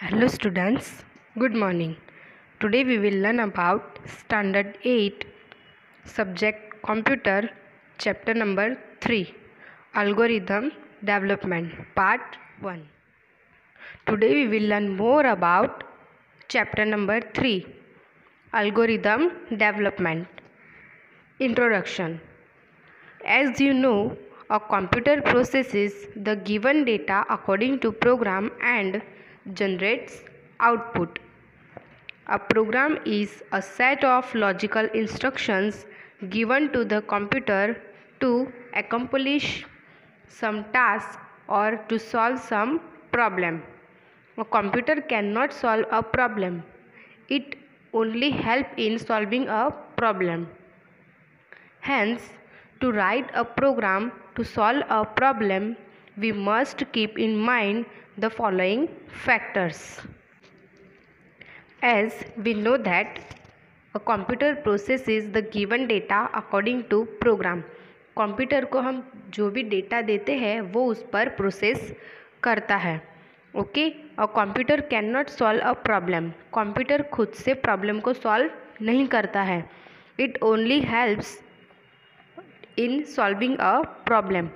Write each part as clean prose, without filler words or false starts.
Hello students, good morning. Today we will learn about Standard 8, Subject Computer, Chapter number 3, Algorithm Development, Part 1. Today we will learn more about Chapter number 3, Algorithm Development. Introduction. As you know, a computer processes the given data according to program and generates output. A program is a set of logical instructions given to the computer to accomplish some task or to solve some problem. A computer cannot solve a problem. It only helps in solving a problem. Hence, to write a program to solve a problem, we must keep in mind the following factors. As we know that a computer processes the given data according to program. Computer को हम जो भी data देते हैं वो उस पर process करता है. ओके, और computer can not solve a problem. Computer खुद से प्रॉब्लम को सॉल्व नहीं करता है. It only helps in solving a problem.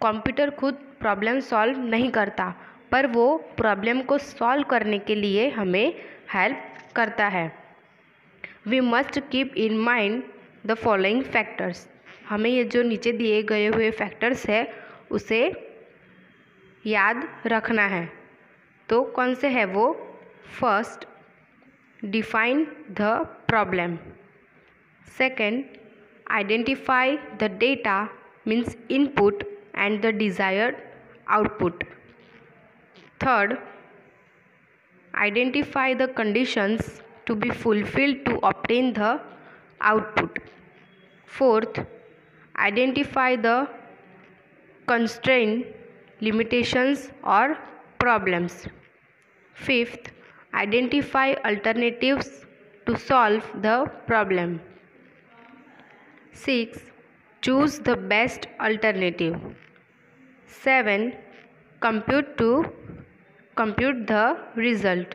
Computer खुद प्रॉब्लम सॉल्व नहीं करता, पर वो प्रॉब्लम को सॉल्व करने के लिए हमें हेल्प करता है. We must keep in mind the following factors. हमें ये जो नीचे दिए गए हुए फैक्टर्स है उसे याद रखना है. तो कौन से है वो? First, define the problem. Second, identify the data means input and the desired output. Third, identify the conditions to be fulfilled to obtain the output. Fourth, identify the constraint, limitations or problems. Fifth, identify alternatives to solve the problem. 6. Choose the best alternative. 7. Compute the result.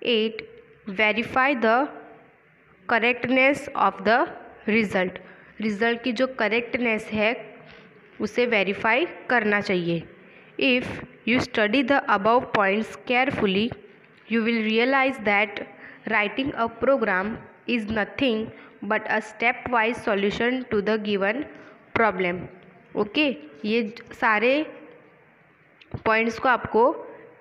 8. Verify the correctness of the result. Result की जो correctness है उसे verify करना चाहिए. If you study the above points carefully you will realize that writing a program is nothing but a step-wise solution to the given problem. Okay, ये सारे points को आपको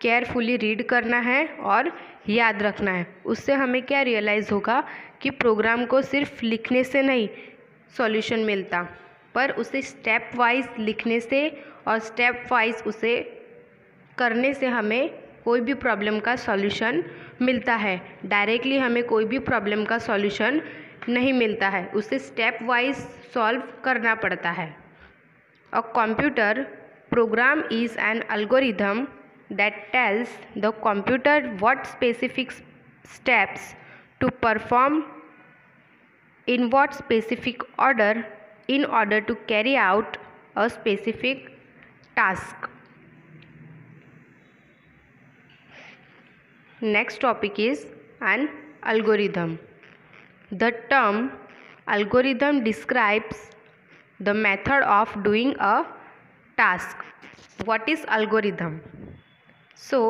केयरफुली रीड करना है और याद रखना है. उससे हमें क्या रियलाइज़ होगा कि प्रोग्राम को सिर्फ लिखने से नहीं सॉल्यूशन मिलता, पर उसे स्टेप वाइज लिखने से और स्टेप वाइज उसे करने से हमें कोई भी प्रॉब्लम का सॉल्यूशन मिलता है. डायरेक्टली हमें कोई भी प्रॉब्लम का सॉल्यूशन नहीं मिलता है, उसे स्टेप वाइज सॉल्व करना पड़ता है. A computer program is an algorithm that tells the computer what specific steps to perform in what specific order in order to carry out a specific task. Next topic is an algorithm. The term algorithm describes the method of doing a task. What is algorithm? So,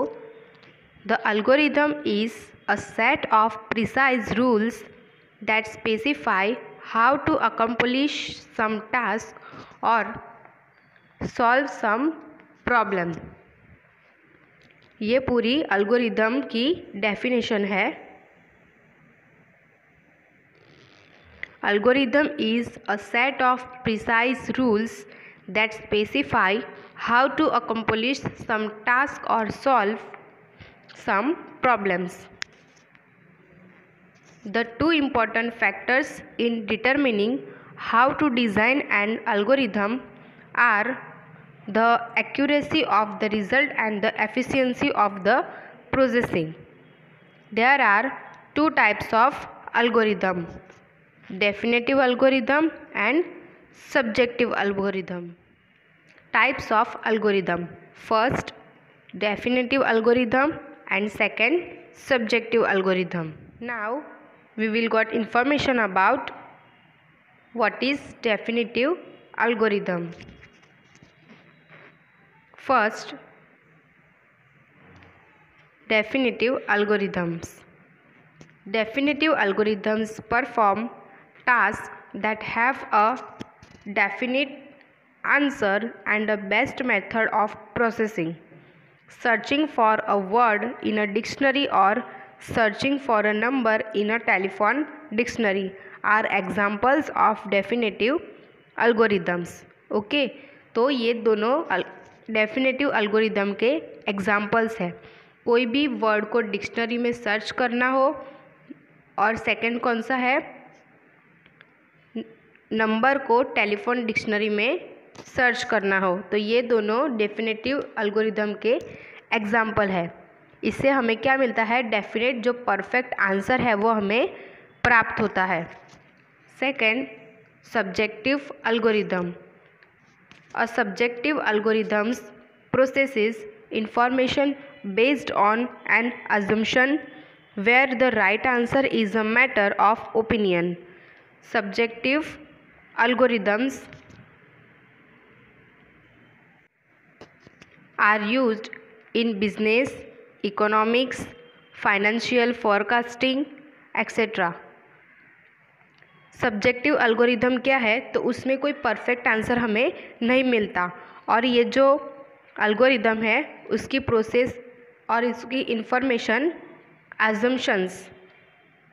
the algorithm is a set of precise rules that specify how to accomplish some task or solve some problem. ये पूरी algorithm की definition है. Algorithm is a set of precise rules that specify how to accomplish some task or solve some problems. The two important factors in determining how to design an algorithm are the accuracy of the result and the efficiency of the processing. There are two types of algorithm: definitive algorithm and subjective algorithm. Types of algorithm. First, definitive algorithm and second subjective algorithm. Now we will got information about what is definitive algorithm. First, definitive algorithms. Definitive algorithms perform tasks that have a definite answer and a best method of processing. Searching for a word in a dictionary or searching for a number in a telephone dictionary are examples of definitive algorithms. Okay, तो ये दोनों definitive algorithm के examples हैं. कोई भी word को dictionary में search करना हो और सेकंड कौन सा है, नंबर को टेलीफोन डिक्शनरी में सर्च करना हो, तो ये दोनों डेफिनेटिव एल्गोरिदम के एग्जाम्पल है. इससे हमें क्या मिलता है, डेफिनेट जो परफेक्ट आंसर है वो हमें प्राप्त होता है. Second, subjective algorithm. A subjective algorithms processes information based on an assumption where the right answer is a matter of opinion. Subjective algorithms are used in business, economics, financial forecasting, etc. Subjective algorithm क्या है, तो उसमें कोई perfect answer हमें नहीं मिलता और ये जो एल्गोरिदम है उसकी प्रोसेस और इसकी इंफॉर्मेशन एजम्पशंस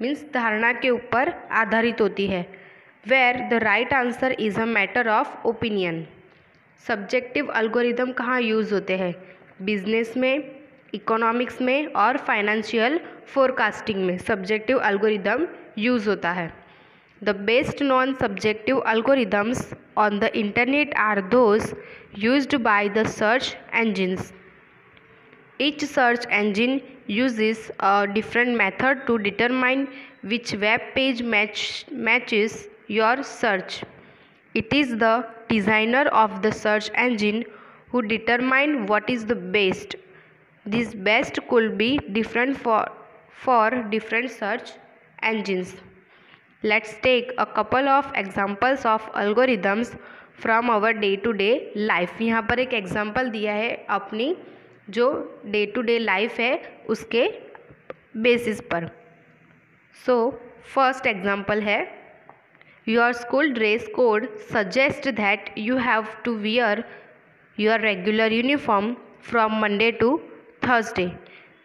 मीन्स धारणा के ऊपर आधारित होती है. Where the right answer is a matter of opinion. Subjective algorithm कहाँ यूज़ होते हैं, बिजनेस में, इकोनॉमिक्स में और फाइनेंशियल फोरकास्टिंग में सब्जेक्टिव एल्गोरिदम यूज़ होता है. The best non subjective algorithms on the internet are those used by the search engines. Each search engine uses a different method to determine which web page matches your search. It is the designer of the search engine who determine what is the best. This best could be different for different search engines. Let's take a couple of examples of algorithms from our day-to-day life. यहाँ पर एक example दिया है अपनी जो day to day life है उसके basis पर. सो फर्स्ट एग्जाम्पल है, your school dress code suggest that you have to wear your regular uniform from Monday to Thursday.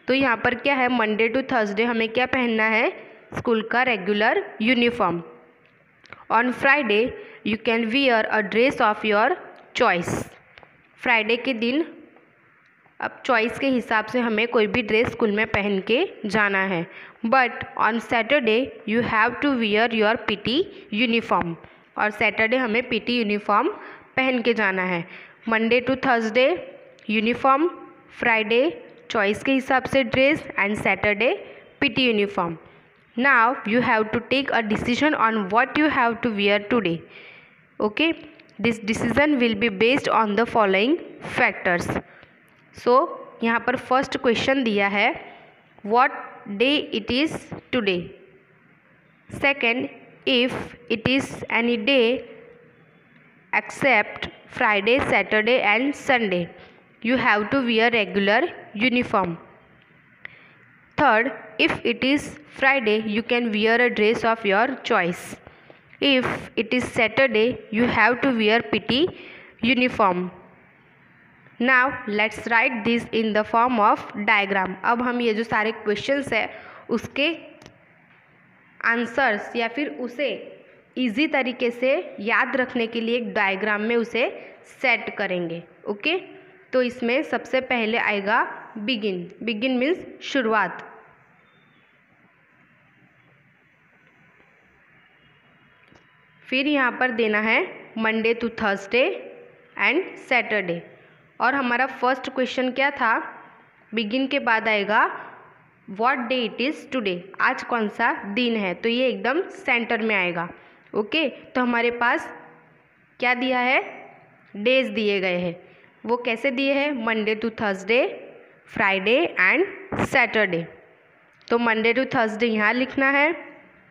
तो यहाँ पर क्या है, मंडे टू थर्सडे हमें क्या पहनना है, स्कूल का regular uniform. On Friday you can wear a dress of your choice. Friday के दिन अब चॉइस के हिसाब से हमें कोई भी ड्रेस स्कूल में पहन के जाना है. But on Saturday you have to wear your PT uniform. और सैटरडे हमें पीटी यूनिफॉर्म पहन के जाना है. Monday to Thursday uniform, Friday choice के हिसाब से dress and Saturday PT uniform. Now you have to take a decision on what you have to wear today. Okay, this decision will be based on the following factors. So यहाँ पर first question दिया है, what day it is today. Second, if it is any day except Friday, Saturday and Sunday, you have to wear regular uniform. Third, if it is Friday you can wear a dress of your choice. If it is Saturday you have to wear PT uniform. Now let's write this in the form of diagram. अब हम ये जो सारे questions है उसके answers या फिर उसे इजी तरीके से याद रखने के लिए एक डायग्राम में उसे सेट करेंगे. ओके, तो इसमें सबसे पहले आएगा बिगिन. बिगिन मीन्स शुरुआत. फिर यहाँ पर देना है Monday to Thursday and Saturday. और हमारा फर्स्ट क्वेश्चन क्या था, बिगिन के बाद आएगा what day it is today, आज कौन सा दिन है, तो ये एकदम सेंटर में आएगा. ओके, तो हमारे पास क्या दिया है, डेज दिए गए हैं. वो कैसे दिए हैं, Monday to Thursday, Friday and Saturday. तो मंडे टू थर्सडे यहाँ लिखना है,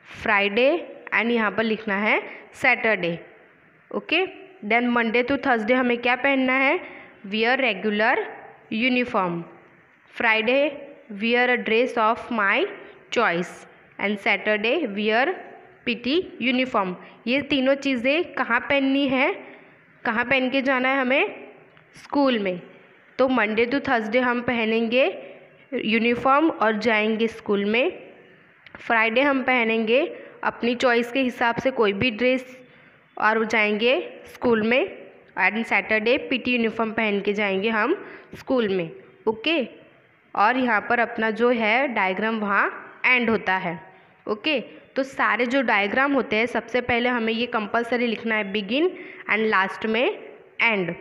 फ्राइडे एंड यहाँ पर लिखना है Saturday. Okay, then Monday to Thursday हमें क्या पहनना है, wear regular uniform. Friday wear a dress of my choice and Saturday wear PT uniform. ये तीनों चीज़ें कहाँ पहननी है, कहाँ पहन के जाना है हमें, स्कूल में। तो मंडे टू थर्सडे हम पहनेंगे यूनिफॉर्म और जाएंगे स्कूल में। फ्राइडे हम पहनेंगे अपनी चॉइस के हिसाब से कोई भी ड्रेस और जाएंगे स्कूल में। एंड सैटरडे पीटी यूनिफॉर्म पहन के जाएंगे हम स्कूल में। ओके, और यहाँ पर अपना जो है डायग्राम वहाँ एंड होता है। ओके, तो सारे जो डायग्राम होते हैं सबसे पहले हमें ये कंपलसरी लिखना है बिगिन एंड लास्ट में end.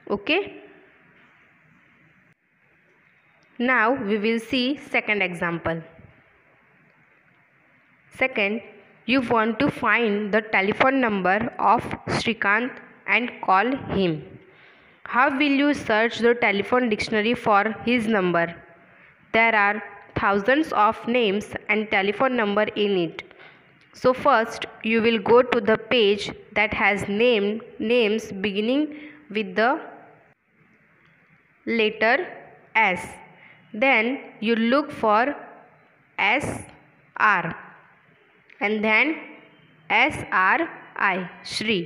Okay, now we will see second example. Second, you want to find the telephone number of Shrikant and call him. How will you search the telephone dictionary for his number? There are thousands of names and telephone number in it. So first you will go to the page that has names beginning with the letter S. Then you look for SR and then SRI, Shri,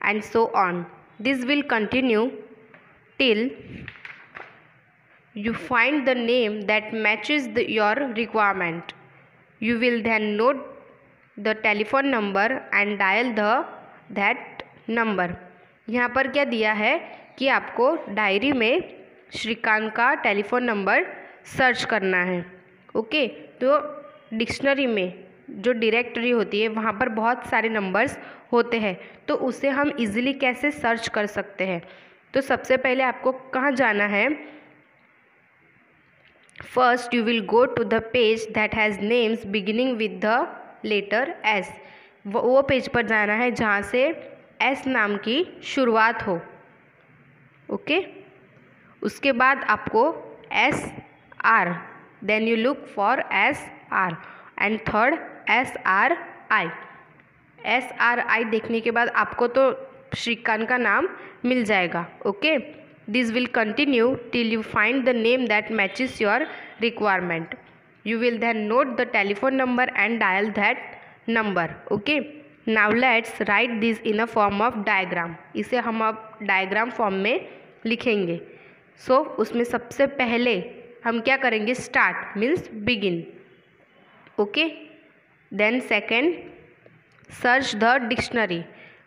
and so on. This will continue till you find the name that matches your requirement. You will then note the telephone number and dial that number. यहाँ पर क्या दिया है कि आपको diary में श्रीकांत का telephone number search करना है। ओके, तो डिक्शनरी में जो डायरेक्टरी होती है वहाँ पर बहुत सारे नंबर्स होते हैं, तो उसे हम इजीली कैसे सर्च कर सकते हैं। तो सबसे पहले आपको कहाँ जाना है, first you will go to the page that has names beginning with the letter S. वो पेज पर जाना है जहाँ से एस नाम की शुरुआत हो। ओके, उसके बाद आपको S R, then you look for S R and third SRI। SRI देखने के बाद आपको तो श्रीकांत का नाम मिल जाएगा। Okay, this will continue till you find the name that matches your requirement. You will then note the telephone number and dial that number. Okay, now let's write this in a form of diagram. इसे हम अब diagram form में लिखेंगे। सो उसमें सबसे पहले हम क्या करेंगे, start means begin. Okay, then second, search the dictionary.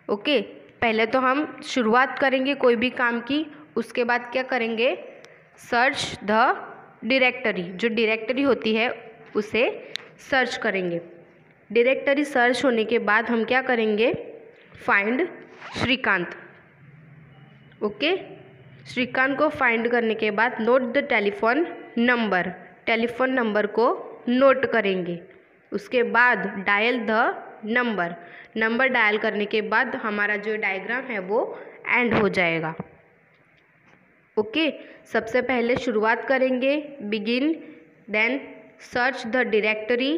Okay, पहले तो हम शुरुआत करेंगे कोई भी काम की, उसके बाद क्या करेंगे, सर्च द डायरेक्टरी। जो डायरेक्टरी होती है उसे सर्च करेंगे। डायरेक्टरी सर्च होने के बाद हम क्या करेंगे, फाइंड श्रीकांत। ओके, श्रीकांत को फाइंड करने के बाद note the telephone number, telephone number को नोट करेंगे। उसके बाद dial the number, number dial करने के बाद हमारा जो डायग्राम है वो एंड हो जाएगा। ओके, सबसे पहले शुरुआत करेंगे begin, then search the directory,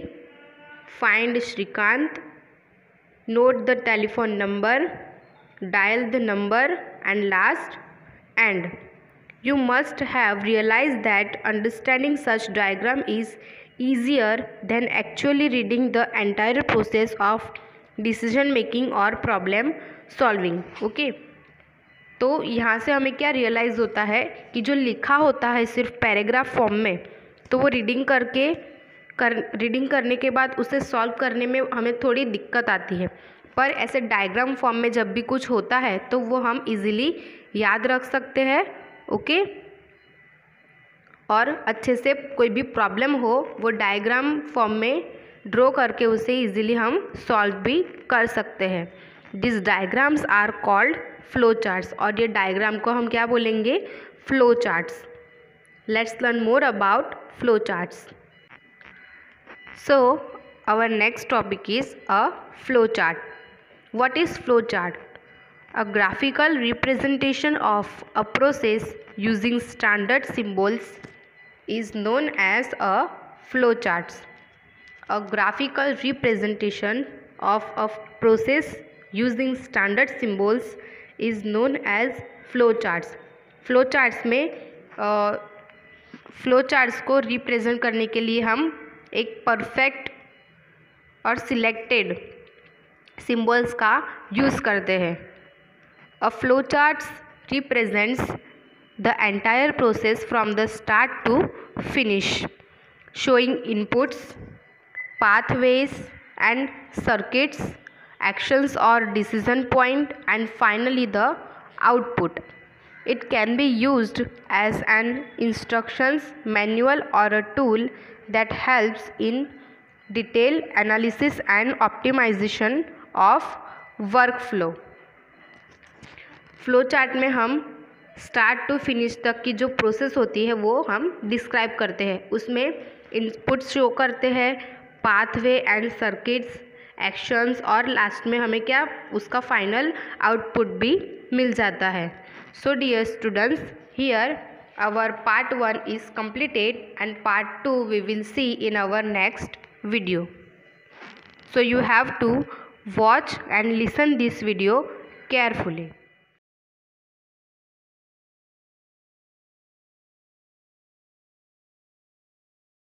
find Srikanth, note the telephone number, dial the number and last end. You must have realized that understanding such diagram is easier than actually reading the entire process of decision making or problem solving. Okay? तो यहाँ से हमें क्या realise होता है कि जो लिखा होता है सिर्फ पैराग्राफ फॉर्म में, तो वो रीडिंग करने के बाद उसे सॉल्व करने में हमें थोड़ी दिक्कत आती है। पर ऐसे डायग्राम फॉर्म में जब भी कुछ होता है तो वो हम इजीली याद रख सकते हैं। ओके, और अच्छे से कोई भी प्रॉब्लम हो वो डायग्राम फॉर्म में ड्रॉ करके उसे इजीली हम सॉल्व भी कर सकते हैं। This diagrams are called flow charts, और ये डायग्राम को हम क्या बोलेंगे, flow charts. Let's learn more about flow charts. So our next topic is a flow chart. What is flow chart? A graphical representation of a process using standard symbols is known as a flowchart. A graphical representation of a process using standard symbols is known as flowcharts. flowcharts में फ्लोचार्ट्स को represent करने के लिए हम एक perfect और selected symbols का use करते हैं. A flowcharts represents the entire process from the start to finish, showing inputs, pathways and circuits, actions or decision point, and finally the output. It can be used as an instructions manual or a tool that helps in detailed analysis and optimization of workflow. Flow chart में हम start to finish तक की जो process होती है वो हम describe करते हैं. उसमें इनपुट्स शो करते हैं, पाथवे एंड सर्किट्स, एक्शंस, और लास्ट में हमें क्या उसका फाइनल आउटपुट भी मिल जाता है. So dear students, here our part 1 is completed and part 2 we will see in our next video. So you have to watch and listen this video carefully.